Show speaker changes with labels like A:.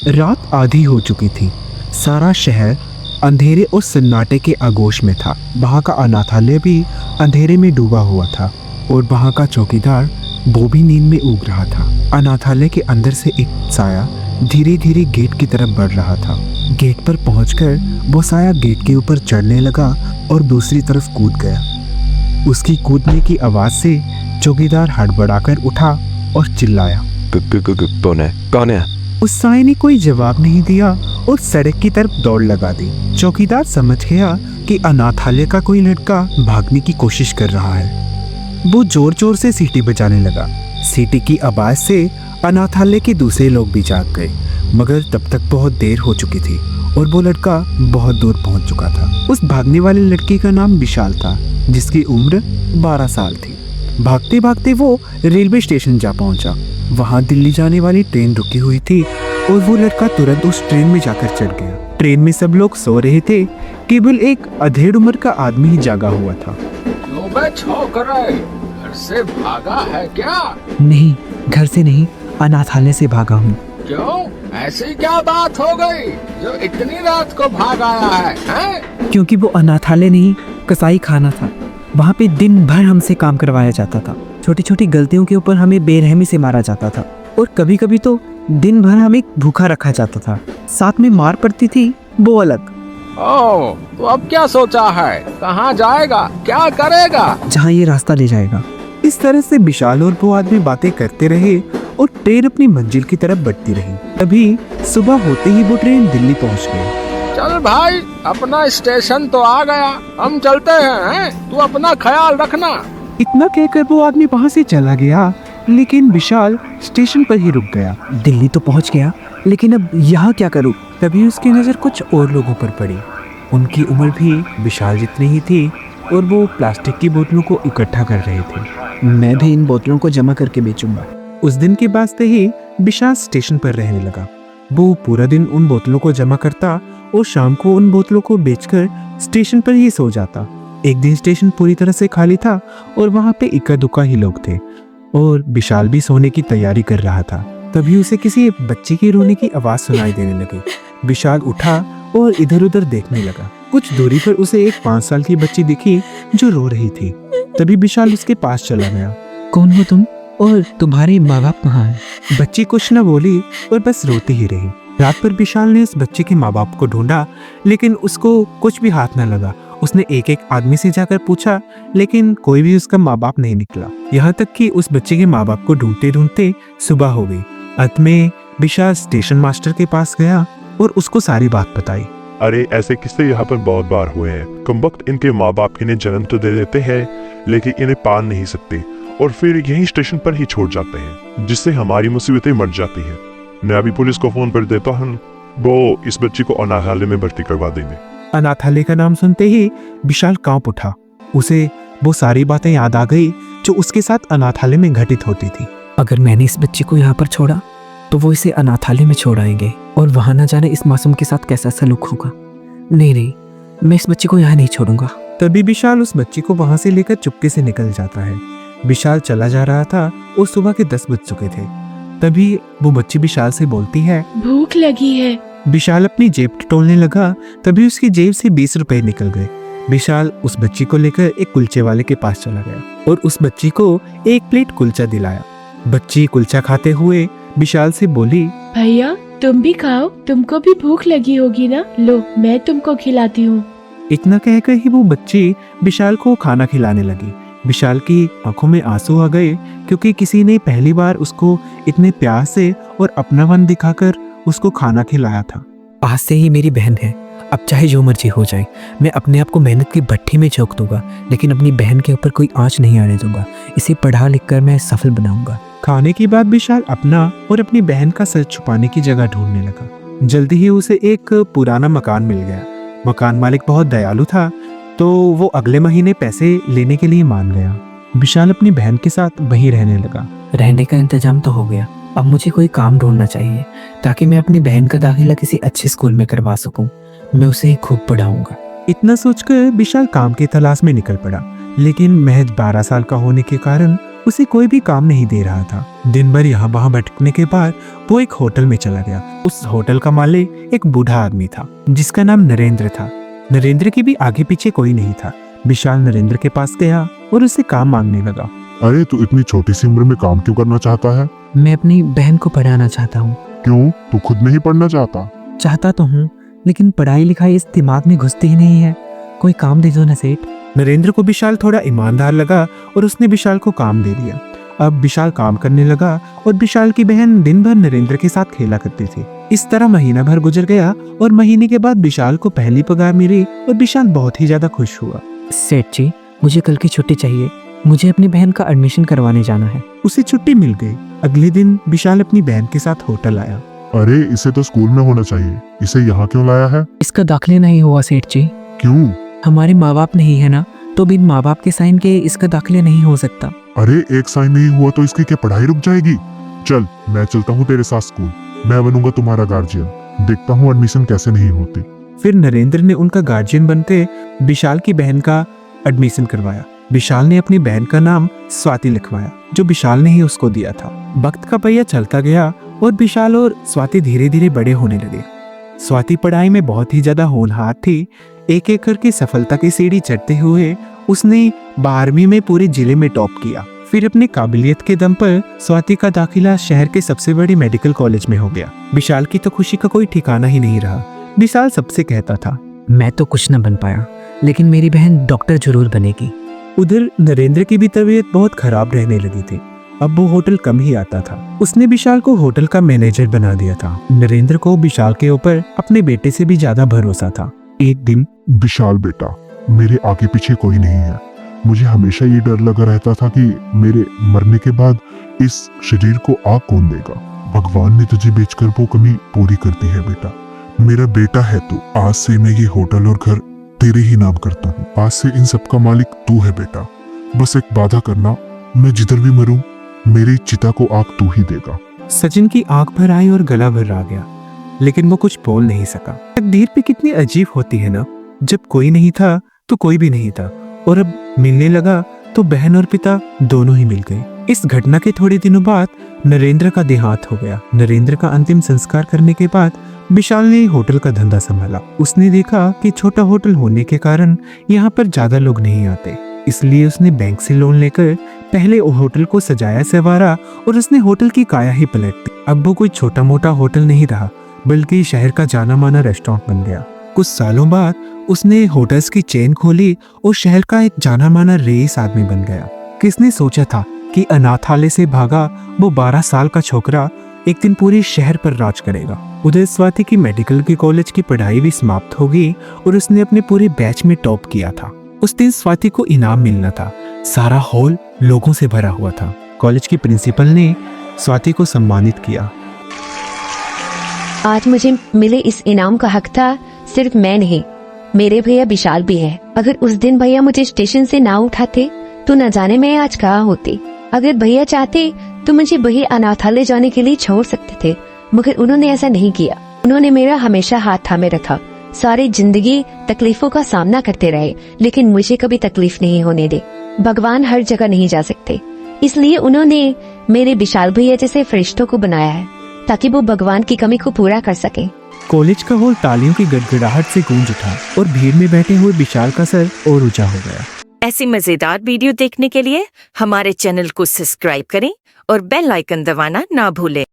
A: रात आधी हो चुकी थी। सारा शहर अंधेरे और सन्नाटे के आगोश में था। वहाँ का अनाथालय भी अंधेरे में डूबा हुआ था और वहाँ का चौकीदार वो भी नींद में ऊब रहा था। अनाथालय के अंदर से एक साया धीरे धीरे गेट की तरफ बढ़ रहा था। गेट पर पहुंचकर वो साया गेट के ऊपर चढ़ने लगा और दूसरी तरफ कूद गया। उसकी कूदने की आवाज से चौकीदार हड़बड़ाकर उठा और चिल्लाया,
B: कौन है?
A: उस साये ने कोई जवाब नहीं दिया और सड़क की तरफ दौड़ लगा दी। चौकीदार समझ गया कि अनाथालय का कोई लड़का भागने की कोशिश कर रहा है। वो जोर जोर से सीटी बजाने लगा। सीटी की आवाज से अनाथालय के दूसरे लोग भी जाग गए, मगर तब तक बहुत देर हो चुकी थी और वो लड़का बहुत दूर पहुंच चुका था। उस भागने वाले लड़के का नाम विशाल था, जिसकी उम्र 12 साल थी। भागते भागते वो रेलवे स्टेशन जा पहुंचा। वहां दिल्ली जाने वाली ट्रेन रुकी हुई थी और वो लड़का तुरंत उस ट्रेन में जाकर चढ़ गया। ट्रेन में सब लोग सो रहे थे, केवल एक अधेड़ उम्र का आदमी ही जागा हुआ था।
C: घर से भागा है क्या?
D: नहीं, घर से नहीं, अनाथालय से भागा हूँ।
C: क्यों? ऐसी क्या बात हो गई जो इतनी रात को भाग आया है?
D: क्योंकि वो अनाथालय नहीं, कसाई खाना था। वहाँ पे दिन भर हमसे काम करवाया जाता था। छोटी छोटी गलतियों के ऊपर हमें बेरहमी से मारा जाता था और कभी कभी तो दिन भर हमें भूखा रखा जाता था। साथ में मार पड़ती थी, वो अलग।
C: ओह, तो अब क्या सोचा है? कहाँ जाएगा? क्या करेगा?
D: जहाँ ये रास्ता ले जाएगा।
A: इस तरह से विशाल और वो आदमी बातें करते रहे और ट्रेन अपनी मंजिल की तरफ बढ़ती रही। तभी सुबह होते ही वो ट्रेन दिल्ली पहुंच गई।
C: चल भाई, अपना स्टेशन तो आ गया, हम चलते हैं। तू अपना ख्याल रखना।
A: इतना कहकर वो आदमी वहां से चला गया, लेकिन विशाल स्टेशन पर ही रुक गया।
D: दिल्ली तो पहुँच गया, लेकिन अब यहाँ क्या करूँ?
A: तभी उसकी नज़र कुछ और लोगों पर पड़ी। उनकी उम्र भी विशाल जितनी ही थी और वो प्लास्टिक की बोतलों को इकट्ठा कर रहे थे।
D: मैं भी इन बोतलों को जमा करके बेचूंगा।
A: उस दिन के बाद से ही विशाल स्टेशन पर रहने लगा। वो पूरा दिन उन बोतलों को जमा करता और शाम को उन बोतलों को बेचकर स्टेशन पर ही सो जाता। एक दिन स्टेशन पूरी तरह से खाली था और वहाँ पे इक्का दुक्का ही लोग थे और विशाल भी सोने की तैयारी कर रहा था। तभी उसे किसी बच्चे की रोने की आवाज सुनाई देने लगी। विशाल उठा और इधर उधर देखने लगा। कुछ दूरी पर उसे एक 5 साल की बच्ची दिखी जो रो रही थी। तभी विशाल उसके पास चला गया।
D: कौन हो तुम और तुम्हारे माँ बाप कहाँ हैं?
A: बच्ची कुछ न बोली और बस रोती ही रही। रात पर विशाल ने उस बच्चे के माँ बाप को ढूंढा, लेकिन उसको कुछ भी हाथ न लगा। उसने एक एक आदमी से जाकर पूछा, लेकिन कोई भी उसका माँ बाप नहीं निकला। यहाँ तक कि उस बच्चे के माँ बाप को ढूंढते ढूंढते सुबह हो गई। अंत में विशाल स्टेशन मास्टर के पास गया और उसको सारी बात बताई।
E: अरे ऐसे किस्से यहाँ पर बहुत बार हुए हैं। कमबख्त इनके माँ बाप इन्हें जन्म तो दे देते हैं, लेकिन इन्हें पाल नहीं सकते और फिर यहीं स्टेशन पर ही छोड़ जाते हैं, जिससे हमारी मुसीबतें मर जाती हैं। मैं अभी पुलिस को फोन कर देता हूँ, वो इस बच्ची को अनाथालय में भर्ती करवा देंगे।
A: अनाथालय का नाम सुनते ही विशाल कांप उठा। उसे वो सारी बातें याद आ गई जो उसके साथ अनाथालय में घटित होती थी।
D: अगर मैंने इस बच्चे को यहाँ पर छोड़ा तो वो इसे अनाथालय में छोड़ आएंगे और वहां न जाने इस मासूम के साथ कैसा सलूक होगा। नहीं, मैं इस बच्चे को यहाँ नहीं छोड़ूंगा।
A: तभी विशाल उस बच्ची को वहां से लेकर चुपके से निकल जाता है। विशाल चला जा रहा था और सुबह के 10 बज चुके थे। तभी वो बच्ची विशाल से बोलती है,
F: भूख लगी है।
A: विशाल अपनी जेब टटोलने लगा। तभी उसकी जेब से 20 रुपए निकल गए। विशाल उस बच्ची को लेकर एक कुलचे वाले के पास चला गया और उस बच्ची को एक प्लेट कुलचा दिलाया। बच्ची कुलचा खाते हुए विशाल से बोली,
F: भैया तुम भी खाओ, तुमको भी भूख लगी होगी ना, लो मैं तुमको खिलाती हूँ।
A: इतना कहकर ही वो बच्ची विशाल को खाना खिलाने लगी। विशाल की आंखों में आंसू आ गए, क्योंकि किसी ने पहली बार उसको इतने प्यार से और अपनापन दिखाकर उसको खाना खिलाया था।
D: आज से ही मेरी बहन है, अब चाहे जो मर्जी हो जाए, मैं अपने आप को मेहनत की भट्ठी में झोंक दूंगा, लेकिन अपनी बहन के ऊपर कोई आंच नहीं आने दूंगा। इसे पढ़ा लिख कर मैं सफल बनाऊंगा।
A: खाने के बाद विशाल अपना और अपनी बहन का सर छुपाने की जगह ढूंढने लगा। जल्दी ही उसे एक पुराना मकान मिल गया। मकान मालिक बहुत दयालु था, तो वो अगले महीने पैसे लेने के लिए मान गया। विशाल अपनी बहन के साथ वहीं रहने लगा।
D: रहने का इंतजाम तो हो गया, अब मुझे कोई काम ढूंढना चाहिए ताकि मैं अपनी बहन का दाखिला किसी अच्छे स्कूल में करवा सकूं। मैं उसे खूब पढ़ाऊंगा।
A: इतना सोचकर विशाल काम की तलाश में निकल पड़ा, लेकिन महज 12 साल का होने के कारण उसे कोई भी काम नहीं दे रहा था। दिन भर यहाँ वहाँ भटकने के बाद वो एक होटल में चला गया। उस होटल का मालिक एक बूढ़ा आदमी था जिसका नाम नरेंद्र था। नरेंद्र की भी आगे पीछे कोई नहीं था। विशाल नरेंद्र के पास गया और उससे काम मांगने लगा।
E: अरे तू इतनी छोटी सी उम्र में काम क्यों करना चाहता है?
D: मैं अपनी बहन को पढ़ाना चाहता हूँ।
E: क्यों, तू खुद नहीं पढ़ना चाहता?
D: चाहता तो हूँ, लेकिन पढ़ाई लिखाई इस दिमाग में घुसती ही नहीं है। कोई काम दे दो ना सेठ।
A: नरेंद्र को विशाल थोड़ा ईमानदार लगा और उसने विशाल को काम दे दिया। अब विशाल काम करने लगा और विशाल की बहन दिन भर नरेंद्र के साथ खेला करती थी। इस तरह महीना भर गुजर गया और महीने के बाद विशाल को पहली पगार मिली और विशाल बहुत ही ज्यादा खुश हुआ।
D: सेठ जी, मुझे कल की छुट्टी चाहिए। मुझे अपनी बहन का एडमिशन करवाने जाना है।
A: उसे छुट्टी मिल गई। अगले दिन विशाल अपनी बहन के साथ होटल आया।
E: अरे इसे तो स्कूल में होना चाहिए, इसे यहाँ क्यों लाया है?
D: इसका दाखिले नहीं हुआ सेठ जी।
E: क्यों?
D: हमारे माँ बाप नहीं है ना, तो बिन माँ बाप के साइन के इसका दाखिले नहीं हो सकता।
E: अरे एक साइन नहीं हुआ तो इसकी क्या पढ़ाई रुक जाएगी? चल मैं चलता हूँ तेरे साथ स्कूल, मैं बनूंगा तुम्हारा गार्जियन, देखता हूँ एडमिशन कैसे नहीं होती।
A: फिर नरेंद्र ने उनका गार्जियन बनते विशाल की बहन का एडमिशन करवाया। विशाल ने अपनी बहन का नाम स्वाति लिखवाया, जो विशाल ने ही उसको दिया था। वक्त का पहिया चलता गया और विशाल और स्वाति धीरे धीरे बड़े होने लगे। स्वाति पढ़ाई में बहुत ही ज्यादा होनहार थी। एक एक करके सफलता की सीढ़ी चढ़ते हुए उसने 12वीं में पूरे जिले में टॉप किया। फिर अपनी काबिलियत के दम पर स्वाति का दाखिला शहर के सबसे बड़े मेडिकल कॉलेज में हो गया। विशाल की तो खुशी का कोई ठिकाना ही नहीं रहा। विशाल सबसे कहता था,
D: मैं तो कुछ न बन पाया, लेकिन मेरी बहन डॉक्टर जरूर बनेगी।
A: उधर नरेंद्र की भी तबीयत बहुत खराब रहने लगी थी। अब वो होटल कम ही आता था। उसने विशाल को होटल का मैनेजर बना दिया था। नरेंद्र को विशाल के ऊपर अपने बेटे से भी ज्यादा भरोसा था। एक दिन,
E: विशाल बेटा, मेरे आगे पीछे कोई नहीं है। मुझे हमेशा ये डर लगा रहता था कि मेरे मरने के बाद इस शरीर को आग कौन देगा। भगवान ने तुझे बेचकर वो कमी पूरी कर दी है बेटा। मेरा बेटा है तू। आज से मैं ये होटल और घर तेरे ही नाम करता हूँ। आज से इन सब का मालिक तू है बेटा। बस एक वादा करना, मैं जिधर भी मरूं मेरी चिता को आग तू ही देगा।
A: सचिन की आंख भर आई और गला भर आ गया, लेकिन वो कुछ बोल नहीं सका। तकदीर भी कितनी अजीब होती है ना। जब कोई नहीं था तो कोई भी नहीं था, और अब मिलने लगा तो बहन और पिता दोनों ही मिल गए। इस घटना के थोड़े दिनों बाद नरेंद्र का देहांत हो गया। नरेंद्र का अंतिम संस्कार करने के बाद विशाल ने होटल का धंधा संभाला। उसने देखा कि छोटा होटल होने के कारण यहाँ पर ज्यादा लोग नहीं आते, इसलिए उसने बैंक से लोन लेकर पहले होटल को सजाया संवारा और उसने होटल की काया ही पलट दी। अब वो कोई छोटा मोटा होटल नहीं रहा, बल्कि शहर का जाना माना रेस्टोरेंट बन गया। कुछ सालों बाद उसने होटल्स की चेन खोली और शहर का एक जाना माना रईस आदमी बन गया। किसने सोचा था कि अनाथालय से भागा वो 12 साल का छोकरा एक दिन पूरे शहर पर राज करेगा। उधर स्वाति की मेडिकल की कॉलेज की पढ़ाई भी समाप्त हो गई और उसने अपने पूरे बैच में टॉप किया था। उस दिन स्वाति को इनाम मिलना था। सारा हॉल लोगों से भरा हुआ था। कॉलेज की प्रिंसिपल ने स्वाति को सम्मानित किया।
G: आज मुझे मिले इस इनाम का हक था सिर्फ मैं नहीं, मेरे भैया विशाल भी है। अगर उस दिन भैया मुझे स्टेशन से ना उठाते तो न जाने मैं आज कहाँ होती। अगर भैया चाहते तो मुझे वही अनाथालय जाने के लिए छोड़ सकते थे, मगर उन्होंने ऐसा नहीं किया। उन्होंने मेरा हमेशा हाथ थामे रखा। सारी जिंदगी तकलीफों का सामना करते रहे, लेकिन मुझे कभी तकलीफ नहीं होने दे। भगवान हर जगह नहीं जा सकते, इसलिए उन्होंने मेरे विशाल भैया जैसे फरिश्तों को बनाया है ताकि वो भगवान की कमी को पूरा कर सके।
A: कॉलेज का हॉल तालियों की गड़गड़ाहट से गूंज उठा और भीड़ में बैठे हुए विशाल का सर और ऊंचा हो गया।
H: ऐसी मजेदार वीडियो देखने के लिए हमारे चैनल को सब्सक्राइब करें और बेल आइकन दबाना ना भूलें।